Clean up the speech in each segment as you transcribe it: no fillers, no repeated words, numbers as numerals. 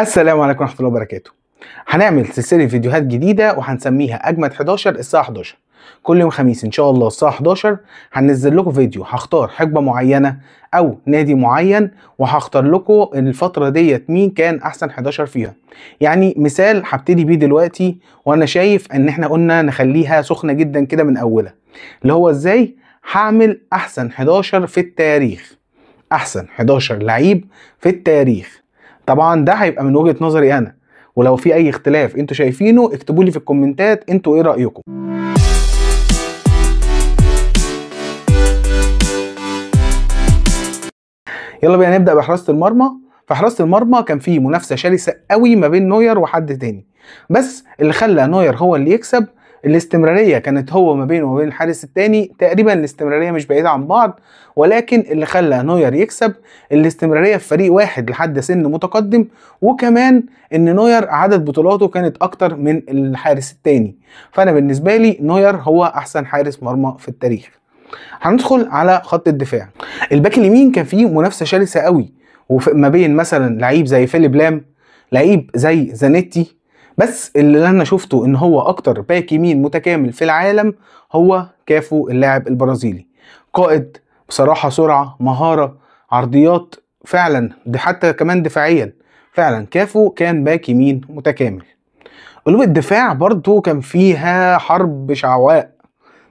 السلام عليكم ورحمة الله وبركاته. هنعمل سلسلة فيديوهات جديدة وهنسميها أجمد 11 الساعة 11. كل يوم خميس إن شاء الله الساعة 11 هننزل لكم فيديو، هختار حقبة معينة أو نادي معين وهختار لكم الفترة ديت مين كان أحسن 11 فيها. يعني مثال هبتدي بيه دلوقتي، وأنا شايف إن إحنا قلنا نخليها سخنة جدا كده من أولها، اللي هو إزاي هعمل أحسن 11 في التاريخ، أحسن 11 لعيب في التاريخ. طبعا ده هيبقى من وجهة نظري انا، ولو في اي اختلاف انتوا شايفينه اكتبوا لي في الكومنتات انتوا ايه رأيكم. يلا بينا نبدأ بحراسة المرمى. في حراسة المرمى كان في منافسة شرسة قوي ما بين نوير وحد تاني، بس اللي خلى نوير هو اللي يكسب الاستمرارية. كانت هو ما بينه وما بين الحارس التاني تقريبا الاستمرارية مش بعيدة عن بعض، ولكن اللي خلى نوير يكسب الاستمرارية في فريق واحد لحد سن متقدم، وكمان ان نوير عدد بطولاته كانت اكتر من الحارس التاني. فانا بالنسبة لي نوير هو احسن حارس مرمى في التاريخ. هندخل على خط الدفاع. الباك اليمين كان فيه منافسة شرسة قوي، وما بين مثلا لعيب زي فيليب لام، لعيب زي زانيتي، بس اللي انا شفته ان هو اكتر باك يمين متكامل في العالم هو كافو اللاعب البرازيلي. قائد بصراحة، سرعة، مهارة، عرضيات، فعلا دي حتى كمان دفاعيا فعلا كافو كان باك يمين متكامل. قلوب الدفاع برضو كان فيها حرب شعواء،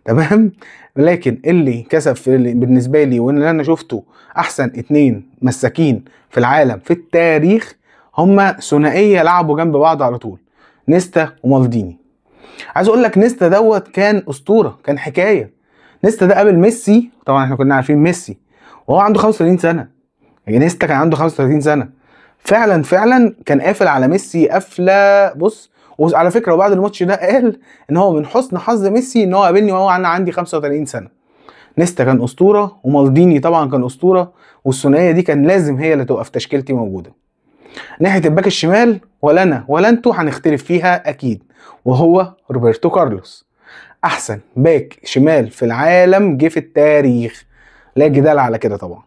تمام، لكن اللي كسب بالنسبه لي واللي انا شفته احسن اتنين مساكين في العالم في التاريخ هما ثنائيه لعبوا جنب بعض على طول، نيستا ومالديني. عايز اقول لك نيستا دوت كان اسطوره، كان حكايه. نيستا ده قابل ميسي، طبعا احنا كنا عارفين ميسي وهو عنده 35 سنه، يعني نيستا كان عنده 35 سنه، فعلا كان قافل على ميسي قفله. بص، وعلى فكره وبعد الماتش ده قال ان هو من حسن حظ ميسي ان هو قابلني وهو انا عندي 35 سنه. نيستا كان اسطوره، ومالديني طبعا كان اسطوره، والثنائيه دي كان لازم هي اللي تبقى في تشكيلتي موجوده. ناحيه الباك الشمال ولا انا ولا انتوا هنختلف فيها اكيد، وهو روبرتو كارلوس، احسن باك شمال في العالم جه في التاريخ، لا جدال على كده طبعا.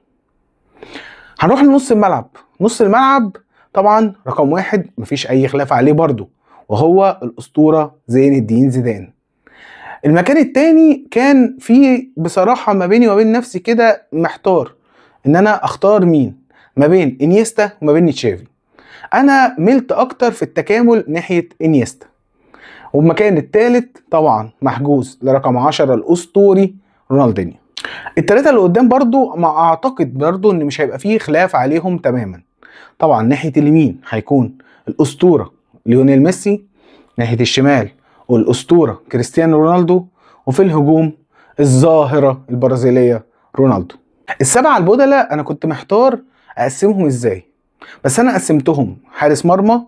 هنروح لنص الملعب. نص الملعب طبعا رقم واحد مفيش اي خلاف عليه برضو، وهو الاسطوره زين الدين زيدان. المكان التاني كان فيه بصراحه ما بيني وما بين نفسي كده محتار ان انا اختار مين، ما بين انيستا وما بين تشافي. انا ملت اكتر في التكامل ناحيه انيستا. والمكان التالت طبعا محجوز لرقم 10 الاسطوري رونالدينيو. التلاتة اللي قدام برضو ما اعتقد برضو ان مش هيبقى فيه خلاف عليهم تماما. طبعا ناحية اليمين هيكون الاسطورة ليونيل ميسي، ناحية الشمال والاسطورة كريستيانو رونالدو، وفي الهجوم الظاهرة البرازيلية رونالدو. السبعة البدلاء انا كنت محتار اقسمهم ازاي، بس انا قسمتهم حارس مرمى،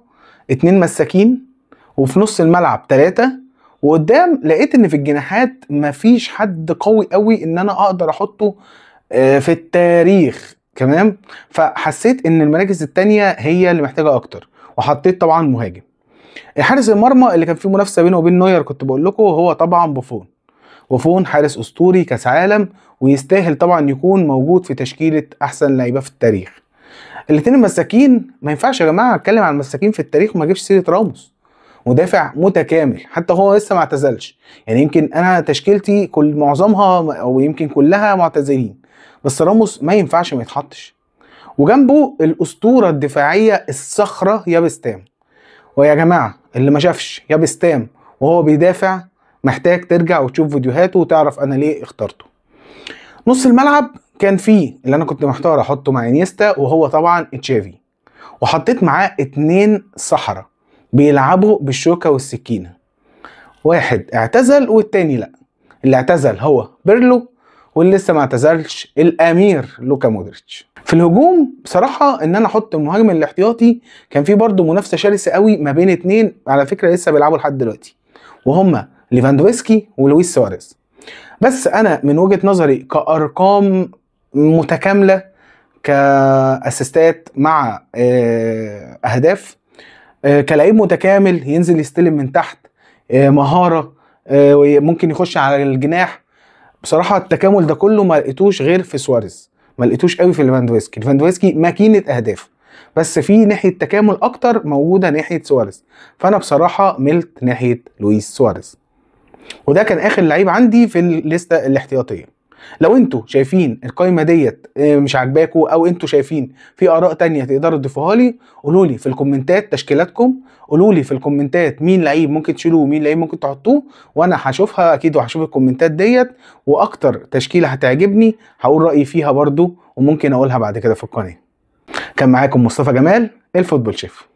اتنين مساكين، وفي نص الملعب 3، وقدام لقيت ان في الجناحات مفيش حد قوي قوي ان انا اقدر احطه في التاريخ كمان، فحسيت ان المراكز التانية هي اللي محتاجة اكتر، وحطيت طبعا مهاجم. الحارس المرمى اللي كان فيه منافسة بينه وبين نوير كنت بقول لكم هو طبعا بوفون. بوفون حارس اسطوري كاس عالم، ويستاهل طبعا يكون موجود في تشكيلة احسن لعيبة في التاريخ. الاتنين المساكين ما ينفعش يا جماعة اتكلم عن المساكين في التاريخ وما اجيبش سيرة راموس، مدافع متكامل حتى هو لسه ما اعتزلش، يعني يمكن انا تشكيلتي كل معظمها او يمكن كلها معتزلين، بس راموس ما ينفعش ما يتحطش. وجنبه الاسطوره الدفاعيه الصخره يابستام. ويا جماعه اللي ما شافش يابستام وهو بيدافع محتاج ترجع وتشوف فيديوهاته وتعرف انا ليه اخترته. نص الملعب كان فيه اللي انا كنت محتار احطه مع انيستا وهو طبعا تشافي، وحطيت معاه اتنين صحراء بيلعبوا بالشوكة والسكينة، واحد اعتزل والتاني لا. اللي اعتزل هو بيرلو، واللي لسه ما اعتزلش الامير لوكا مودريتش. في الهجوم بصراحة ان انا احط المهاجم الاحتياطي كان فيه برضو منافسة شرسة قوي ما بين اتنين على فكرة لسه بيلعبوا لحد دلوقتي، وهما ليفاندوفسكي ولويس سواريز. بس انا من وجهة نظري كأرقام متكاملة، كأسيستات مع اهداف، كلاعب متكامل ينزل يستلم من تحت، مهارة، ممكن يخش على الجناح، بصراحة التكامل ده كله ما لقيتوش غير في سواريز، ما لقيتوش قوي في ليفاندوفسكي. ليفاندوفسكي ماكينة اهداف، بس في ناحيه تكامل اكتر موجوده ناحيه سواريز، فانا بصراحه ملت ناحيه لويس سواريز. وده كان اخر لعيب عندي في الليسته الاحتياطيه. لو انتوا شايفين القائمه ديت مش عاجباكوا، او انتوا شايفين في اراء تانية تقدروا تضيفوها لي، قولوا لي في الكومنتات تشكيلاتكم، قولوا لي في الكومنتات مين لعيب ممكن تشيلوه ومين لعيب ممكن تحطوه، وانا هشوفها اكيد وهشوف الكومنتات ديت، واكتر تشكيله هتعجبني هقول رايي فيها برضو، وممكن اقولها بعد كده في القناه. كان معاكم مصطفى جمال الفوتبول شيف.